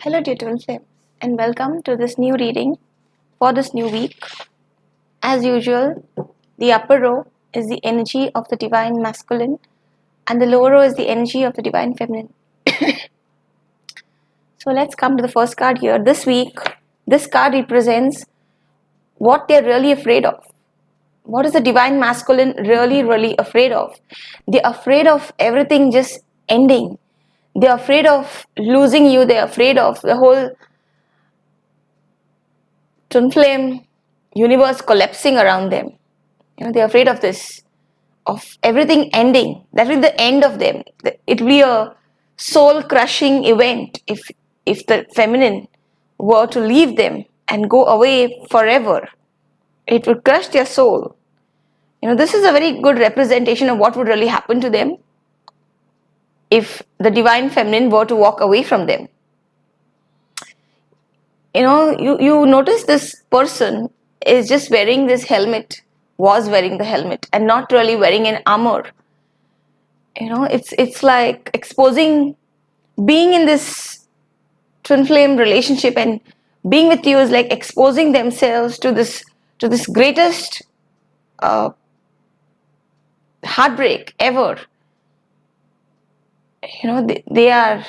Hello, dear twin flames, and welcome to this new reading for this new week. As usual, the upper row is the energy of the divine masculine, and the lower row is the energy of the divine feminine. So, let's come to the first card here. This week, this card represents what they're really afraid of. What is the divine masculine really afraid of? They're afraid of everything just ending. They're afraid of losing you. They're afraid of the whole twin flame universe collapsing around them. They're afraid of this, of everything ending. That will be the end of them. It will be a soul-crushing event if the feminine were to leave them and go away forever. It would crush their soul. This is a very good representation of what would really happen to them if the divine feminine were to walk away from them. You notice this person is just wearing this helmet, was wearing the helmet and not really wearing an armor. It's like exposing, being in this twin flame relationship and being with you is like exposing themselves to this greatest heartbreak ever. They are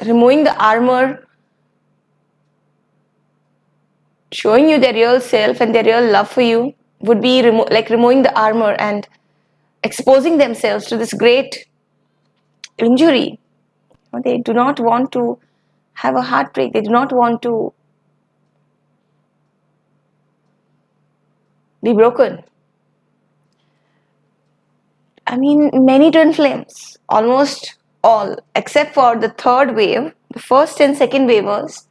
removing the armor, showing you their real self and their real love for you would be like removing the armor and exposing themselves to this great injury. They do not want to have a heartbreak. They do not want to be broken. Many twin flames, almost all, except for the third wave, the first and second wavers,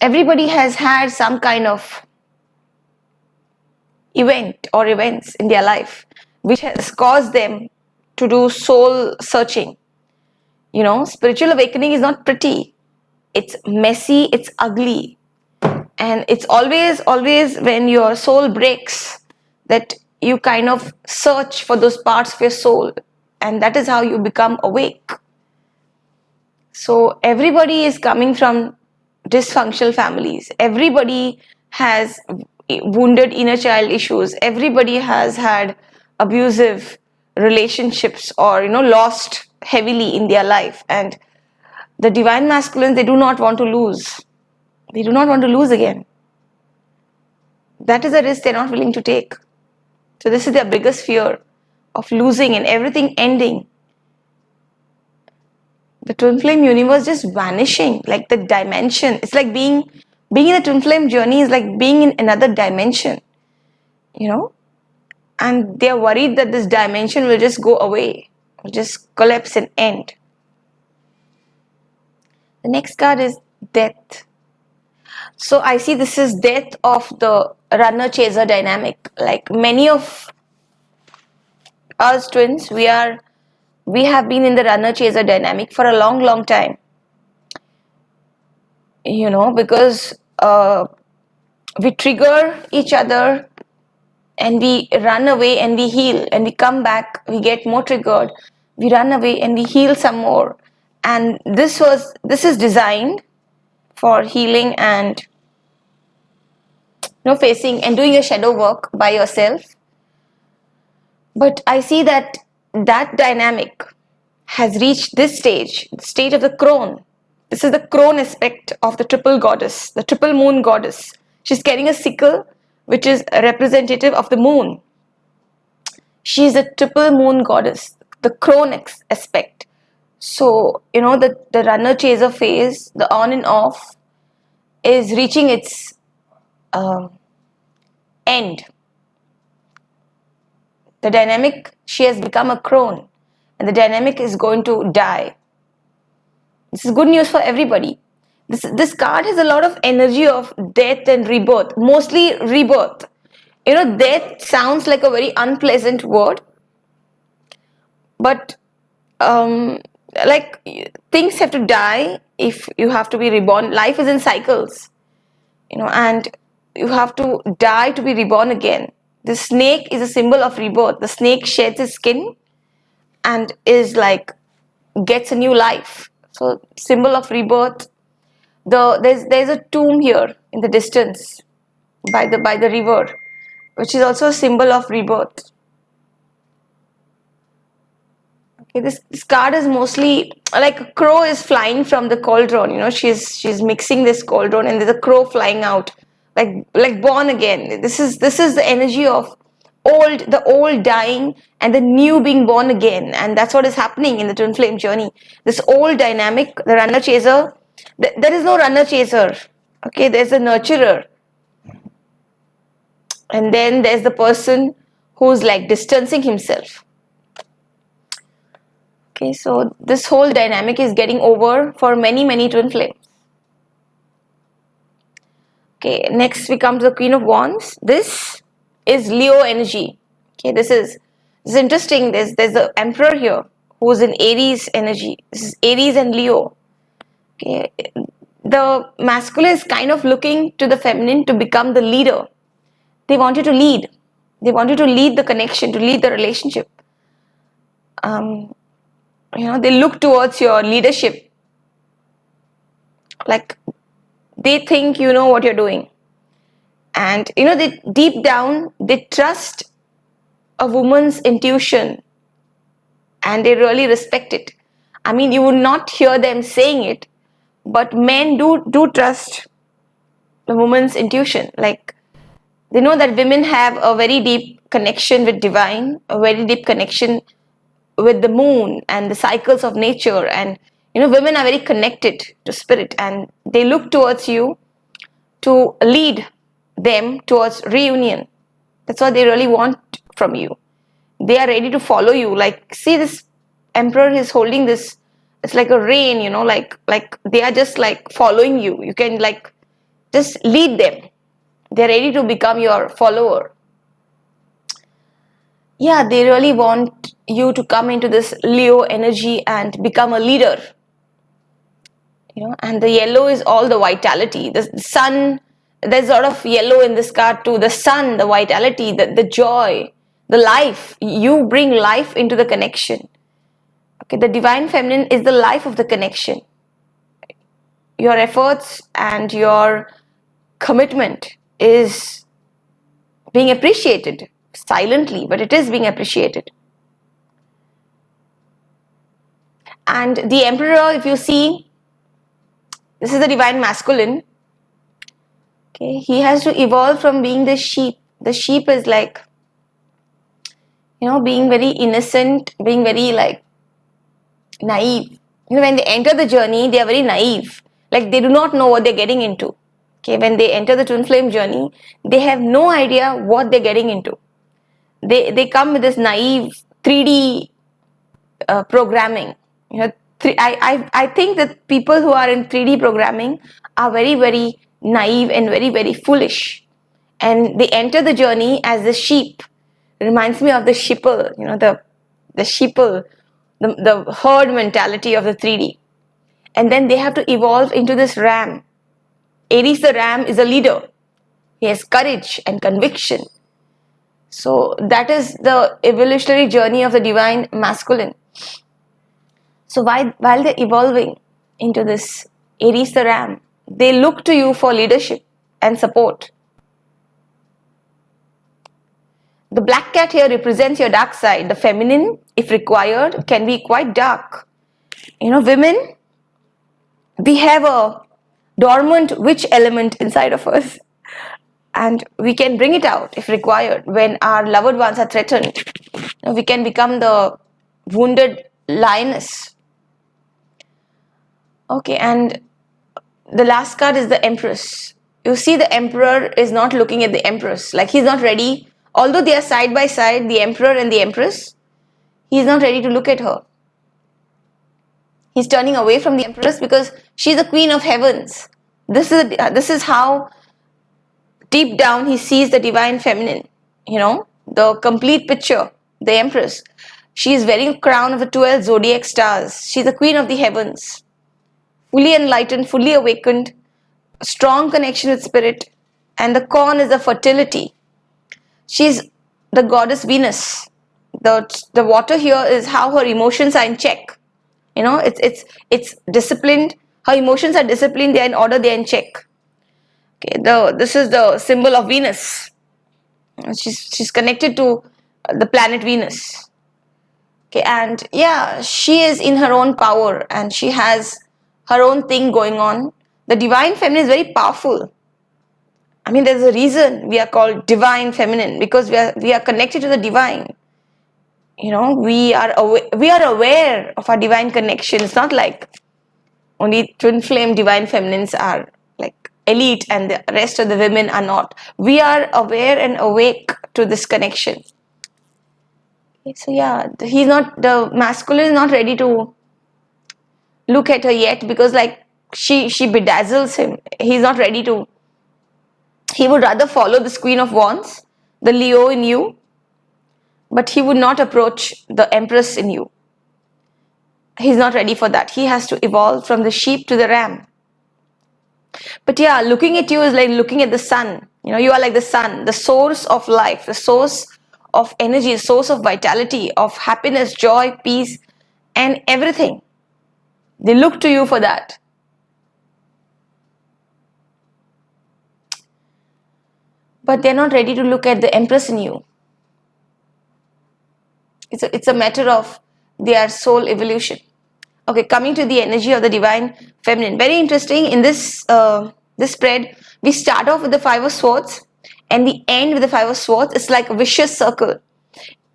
everybody has had some kind of event or events in their life which has caused them to do soul searching. Spiritual awakening is not pretty. It's messy, it's ugly. And it's always when your soul breaks that you kind of search for those parts of your soul. And that is how you become awake. So everybody is coming from dysfunctional families. Everybody has wounded inner child issues. Everybody has had abusive relationships or lost heavily in their life. And the divine masculines, they do not want to lose. They do not want to lose again. That is a risk they're not willing to take. So this is their biggest fear, of losing and everything ending. The twin flame universe just vanishing, like the dimension. It's like being in the twin flame journey is like being in another dimension. And they're worried that this dimension will just go away, will just collapse and end. The next card is death. So I see this is death of the runner-chaser dynamic. Like many of us twins, we have been in the runner-chaser dynamic for a long time. Because we trigger each other and we run away and we heal and we come back, we get more triggered, we run away and we heal some more. And this is designed for healing and facing and doing your shadow work by yourself. But I see that dynamic has reached this stage, the stage of the crone. This is the crone aspect of the triple goddess, the triple moon goddess. She's carrying a sickle, which is a representative of the moon. She is a triple moon goddess, the crone aspect. So, the runner-chaser phase, the on and off, is reaching its end. The dynamic, she has become a crone, and the dynamic is going to die. This is good news for everybody. This card has a lot of energy of death and rebirth, mostly rebirth. Death sounds like a very unpleasant word, but like things have to die if you have to be reborn. Life is in cycles, and you have to die to be reborn again. The snake is a symbol of rebirth. The snake sheds its skin and is like gets a new life. So symbol of rebirth. There's a tomb here in the distance by the river, which is also a symbol of rebirth. Okay, this card is mostly like a crow is flying from the cauldron. She's mixing this cauldron, and there's a crow flying out, like born again. This is the energy of the old dying and the new being born again, and that's what is happening in the twin flame journey. This old dynamic, the runner chaser. There is no runner chaser. Okay, there's a nurturer, and then there's the person who's like distancing himself. Okay, so this whole dynamic is getting over for many twin flames. Okay, next we come to the Queen of Wands. This is Leo energy. Okay, this is interesting. There's the Emperor here who's in Aries energy. This is Aries and Leo. Okay, the masculine is kind of looking to the feminine to become the leader. They want you to lead. They want you to lead the connection, to lead the relationship. They look towards your leadership, like they think you know what you're doing, and they deep down they trust a woman's intuition, and they really respect it. I mean, you would not hear them saying it, but men do trust the woman's intuition. Like, they know that women have a very deep connection with divine, a very deep connection with the moon and the cycles of nature, and women are very connected to spirit, and they look towards you to lead them towards reunion. That's what they really want from you. They are ready to follow you. Like, see, this emperor is holding this, it's like a rein, like they are just like following you. You can like just lead them. They're ready to become your follower. Yeah, they really want you to come into this Leo energy and become a leader. And the yellow is all the vitality. The sun, there's a lot of yellow in this card too. The sun, the vitality, the joy, the life. You bring life into the connection. Okay, the divine feminine is the life of the connection. Your efforts and your commitment is being appreciated silently, but it is being appreciated. And the emperor, if you see, this is the divine masculine. Okay, he has to evolve from being the sheep. The sheep is like, being very innocent, being very like naive. When they enter the journey, they are very naive. Like, they do not know what they're getting into. Okay, when they enter the twin flame journey, they have no idea what they're getting into. They come with this naive 3D programming. I think that people who are in 3D programming are very naive and very foolish, and they enter the journey as the sheep. It reminds me of the sheeple, the sheeple, the herd mentality of the 3D, and then they have to evolve into this ram. Aries the ram is a leader. He has courage and conviction. So that is the evolutionary journey of the divine masculine. So while they're evolving into this Aries the ram, they look to you for leadership and support. The black cat here represents your dark side. The feminine, if required, can be quite dark. Women, we have a dormant witch element inside of us, and we can bring it out if required. When our loved ones are threatened, we can become the wounded lioness. Okay, and the last card is the Empress. You see, the Emperor is not looking at the Empress. Like, he's not ready. Although they are side by side, the Emperor and the Empress, he's not ready to look at her. He's turning away from the Empress because she's the Queen of Heavens. This is how deep down he sees the divine feminine. The complete picture. The Empress. She is wearing a crown of the 12 zodiac stars. She's the Queen of the Heavens. Fully enlightened, fully awakened, strong connection with spirit, and the corn is the fertility. She's the goddess Venus. The water here is how her emotions are in check. It's disciplined, Her emotions are disciplined, they are in order, they are in check. Okay, this is the symbol of Venus. She's connected to the planet Venus. Okay, and yeah, she is in her own power and she has her own thing going on. The divine feminine is very powerful. I mean, there's a reason we are called divine feminine, because we are connected to the divine. We are aware of our divine connection. It's not like only twin flame divine feminines are like elite and the rest of the women are not. We are aware and awake to this connection. So yeah, the masculine is not ready to look at her yet, because like she bedazzles him. He's not ready to. He would rather follow this Queen of Wands, the Leo in you, but he would not approach the Empress in you. He's not ready for that. He has to evolve from the sheep to the ram. But yeah, looking at you is like looking at the sun. You are like the sun, the source of life, the source of energy, the source of vitality, of happiness, joy, peace, and everything. They look to you for that. But they're not ready to look at the Empress in you. It's a matter of their soul evolution. Okay, coming to the energy of the divine feminine. Very interesting. In this spread, we start off with the Five of Swords and we end with the Five of Swords. It's like a vicious circle.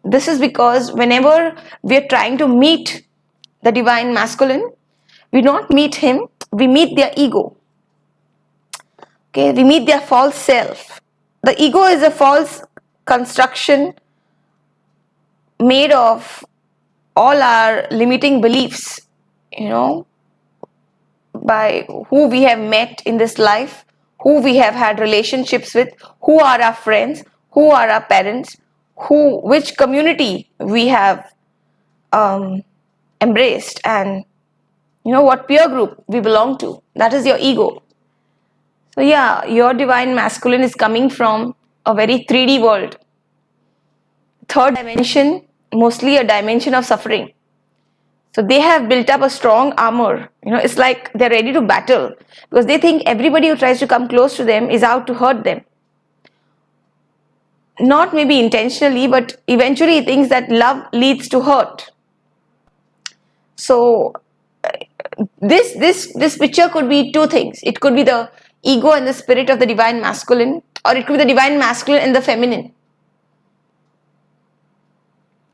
This is because whenever we are trying to meet the divine masculine, we don't meet him, we meet their ego. Okay, we meet their false self. The ego is a false construction made of all our limiting beliefs, by who we have met in this life, who we have had relationships with, who are our friends, who are our parents, which community we have embraced, and what peer group we belong to. That is your ego. So yeah, your divine masculine is coming from a very 3D world. Third dimension, mostly a dimension of suffering. So they have built up a strong armor. It's like they're ready to battle because they think everybody who tries to come close to them is out to hurt them. Not maybe intentionally, but eventually he thinks that love leads to hurt. So this picture could be two things. It could be the ego and the spirit of the divine masculine, or it could be the divine masculine and the feminine.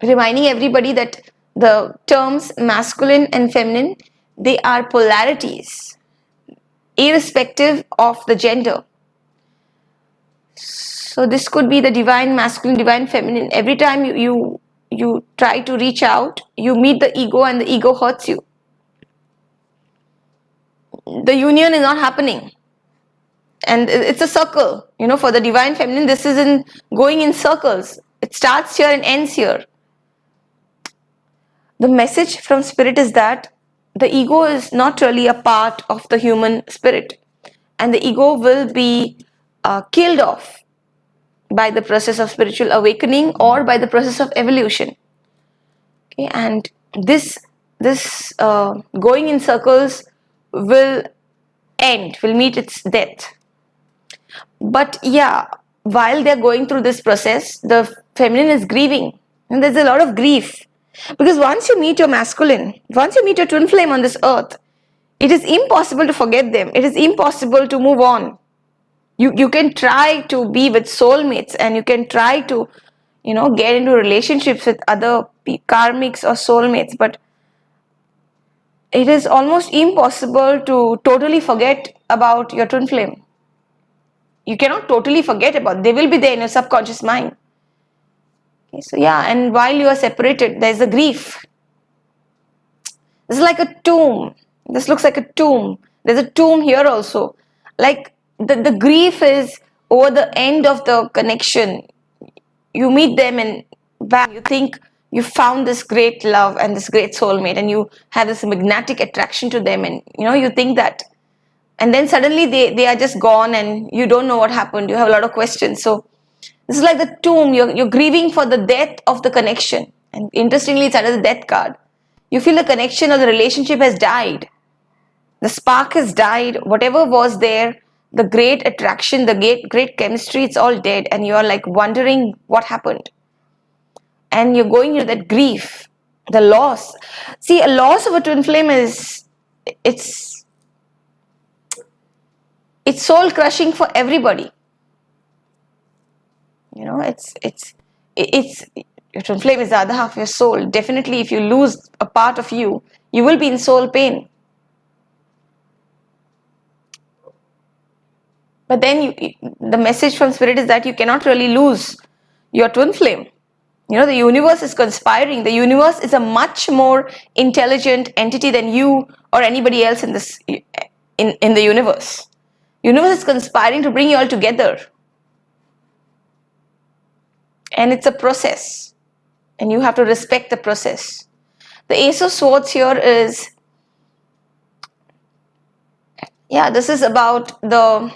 Reminding everybody that the terms masculine and feminine, they are polarities, irrespective of the gender. So this could be the divine masculine, divine feminine. Every time you try to reach out, you meet the ego and the ego hurts you. The union is not happening. And it's a circle. For the divine feminine, this is going in circles. It starts here and ends here. The message from spirit is that the ego is not really a part of the human spirit, and the ego will be killed off by the process of spiritual awakening or by the process of evolution. Okay, and this going in circles will meet its death. But yeah, while they're going through this process, the feminine is grieving, and there's a lot of grief. Because once you meet your masculine, once you meet your twin flame on this earth, it is impossible to forget them. It is impossible to move on. You can try to be with soulmates and you can try to, get into relationships with other karmics or soulmates, but it is almost impossible to totally forget about your twin flame. You cannot totally forget about. They will be there in your subconscious mind. Okay, so yeah, and while you are separated, there's a grief. This is like a tomb. This looks like a tomb. There's a tomb here also. Like the grief is over the end of the connection. You meet them and bam, you think you found this great love and this great soulmate, and you have this magnetic attraction to them, and you think that. And then suddenly they are just gone and you don't know what happened. You have a lot of questions. So this is like the tomb. You're grieving for the death of the connection. And interestingly, it's under the death card. You feel the connection or the relationship has died. The spark has died. Whatever was there, the great attraction, the great chemistry, it's all dead, and you're like wondering what happened. And you're going into that grief, the loss. See, a loss of a twin flame is it's it's soul crushing for everybody. You know, it's your twin flame is the other half of your soul. Definitely, if you lose a part of you, you will be in soul pain. But then the message from spirit is that you cannot really lose your twin flame. You know, the universe is conspiring. The universe is a much more intelligent entity than you or anybody else in this in the universe. Universe is conspiring to bring you all together. And it's a process. And you have to respect the process. The Ace of Swords here is, yeah, this is about the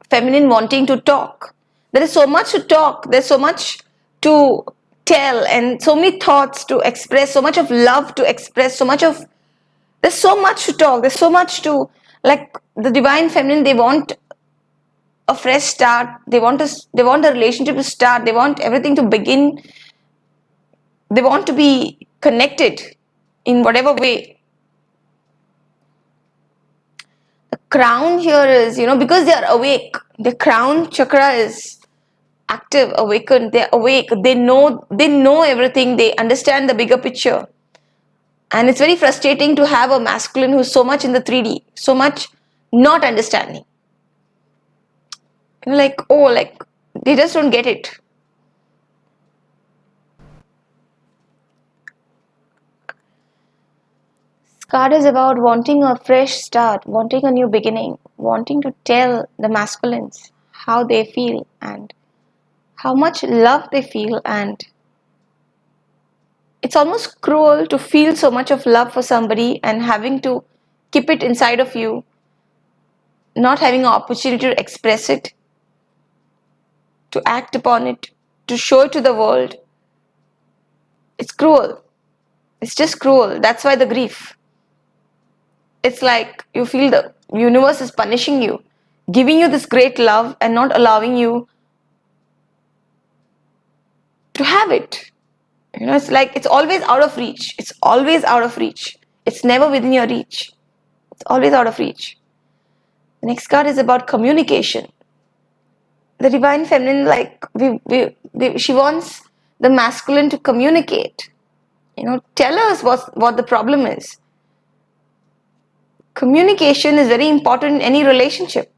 feminine wanting to talk. There is so much to talk. There's so much to tell and so many thoughts to express, so much of love to express, there's so much to talk. There's so much to, like the divine feminine, they want a fresh start. They want the relationship to start. They want everything to begin. They want to be connected in whatever way. The crown here is, because they are awake, the crown chakra is active, awakened, they're awake, they know everything, they understand the bigger picture. And it's very frustrating to have a masculine who's so much in the 3D, so much not understanding. Like they just don't get it. This card is about wanting a fresh start, wanting a new beginning, wanting to tell the masculines how they feel and how much love they feel. And it's almost cruel to feel so much of love for somebody and having to keep it inside of you, not having an opportunity to express it, to act upon it, to show it to the world. It's cruel. It's just cruel. That's why the grief. It's like you feel the universe is punishing you, giving you this great love and not allowing you to have it. It's like it's always out of reach. It's always out of reach. It's never within your reach. It's always out of reach. The next card is about communication. The divine feminine, she wants the masculine to communicate. Tell us what the problem is. Communication is very important in any relationship.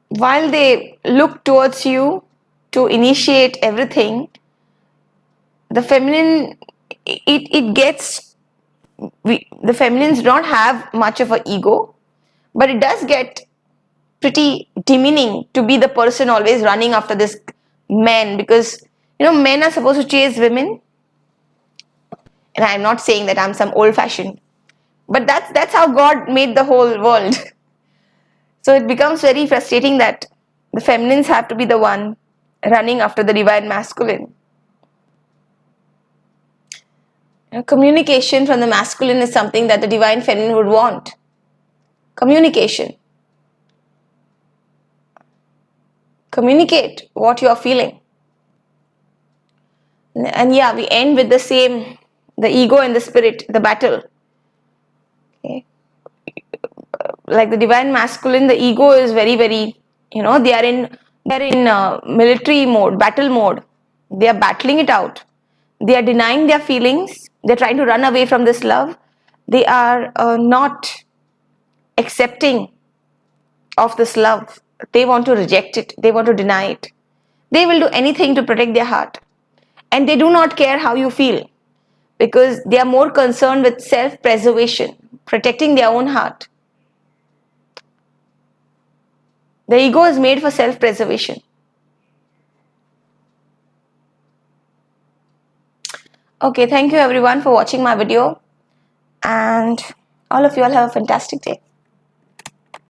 While they look towards you to initiate everything, the feminine, the feminines don't have much of an ego, but it does get pretty demeaning to be the person always running after this men, because men are supposed to chase women. And I'm not saying that I'm some old-fashioned, but that's how God made the whole world. So it becomes very frustrating that the feminines have to be the one running after the divine masculine. Communication from the masculine is something that the divine feminine would want. Communication. Communicate what you are feeling. And yeah, we end with the same, the ego and the spirit, the battle. Okay. Like the divine masculine, the ego is very, very, they are in military mode, battle mode. They are battling it out. They are denying their feelings. They're trying to run away from this love. They are not accepting of this love. They want to reject it. They want to deny it. They will do anything to protect their heart. And they do not care how you feel, because they are more concerned with self-preservation, protecting their own heart. The ego is made for self-preservation. Okay, thank you everyone for watching my video, and all of you all have a fantastic day.